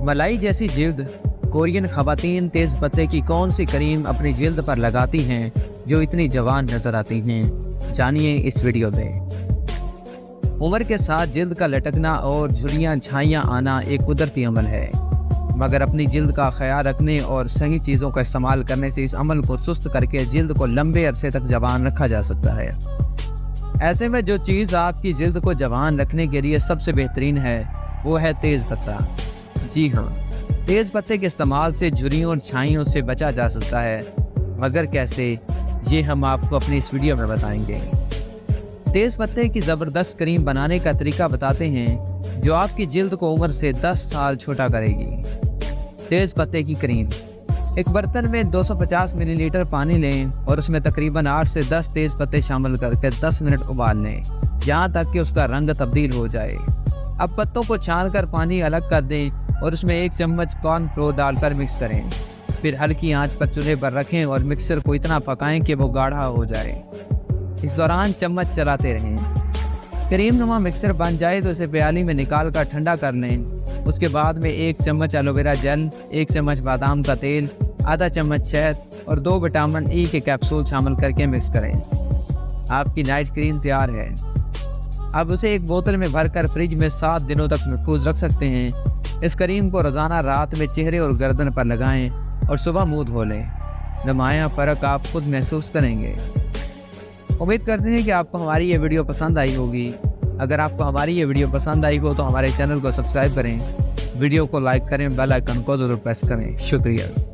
मलाई जैसी जिल्द कोरियन खवातीन तेज पत्ते की कौन सी क्रीम अपनी जिल्द पर लगाती हैं जो इतनी जवान नजर आती हैं? जानिए इस वीडियो में। उम्र के साथ जिल्द का लटकना और झुर्रियाँ छाइयाँ आना एक कुदरती अमल है, मगर अपनी जिल्द का ख्याल रखने और सही चीज़ों का इस्तेमाल करने से इस अमल को सुस्त करके जिल्द को लंबे अरसे तक जवान रखा जा सकता है। ऐसे में जो चीज़ आपकी जिल्द को जवान रखने के लिए सबसे बेहतरीन है वो है तेज़ पत्ता। जी हाँ, तेज़ पत्ते के इस्तेमाल से झुर्रियों और छाइयों से बचा जा सकता है, मगर कैसे, ये हम आपको अपनी इस वीडियो में बताएंगे। तेज़ पत्ते की ज़बरदस्त क्रीम बनाने का तरीका बताते हैं जो आपकी जिल्द को उम्र से 10 साल छोटा करेगी। तेज़ पत्ते की क्रीम। एक बर्तन में 250 मिलीलीटर पानी लें और उसमें तकरीबन 8 से 10 तेज़ पत्ते शामिल करके 10 मिनट उबाल लें, यहाँ तक कि उसका रंग तब्दील हो जाए। अब पत्तों को छान कर पानी अलग कर दें और उसमें 1 चम्मच कॉर्नफ्लोर डालकर मिक्स करें। फिर हल्की आंच पर चूल्हे पर रखें और मिक्सर को इतना पकाएं कि वो गाढ़ा हो जाए। इस दौरान चम्मच चलाते रहें। क्रीम नुमा मिक्सर बन जाए तो इसे प्याली में निकाल कर ठंडा कर लें। उसके बाद में 1 चम्मच एलोवेरा जेल, 1 चम्मच बादाम का तेल, आधा चम्मच शहद और 2 विटामिन ई के कैप्सूल शामिल करके मिक्स करें। आपकी नाइट क्रीम तैयार है। अब उसे एक बोतल में भरकर फ्रिज में 7 दिनों तक महफूज रख सकते हैं। इस क्रीम को रोज़ाना रात में चेहरे और गर्दन पर लगाएं और सुबह मुंह धो लें। नुमायाँ फ़र्क आप खुद महसूस करेंगे। उम्मीद करते हैं कि आपको हमारी ये वीडियो पसंद आई होगी। अगर आपको हमारी ये वीडियो पसंद आई हो तो हमारे चैनल को सब्सक्राइब करें, वीडियो को लाइक करें, बेल आइकन को ज़रूर प्रेस करें। शुक्रिया।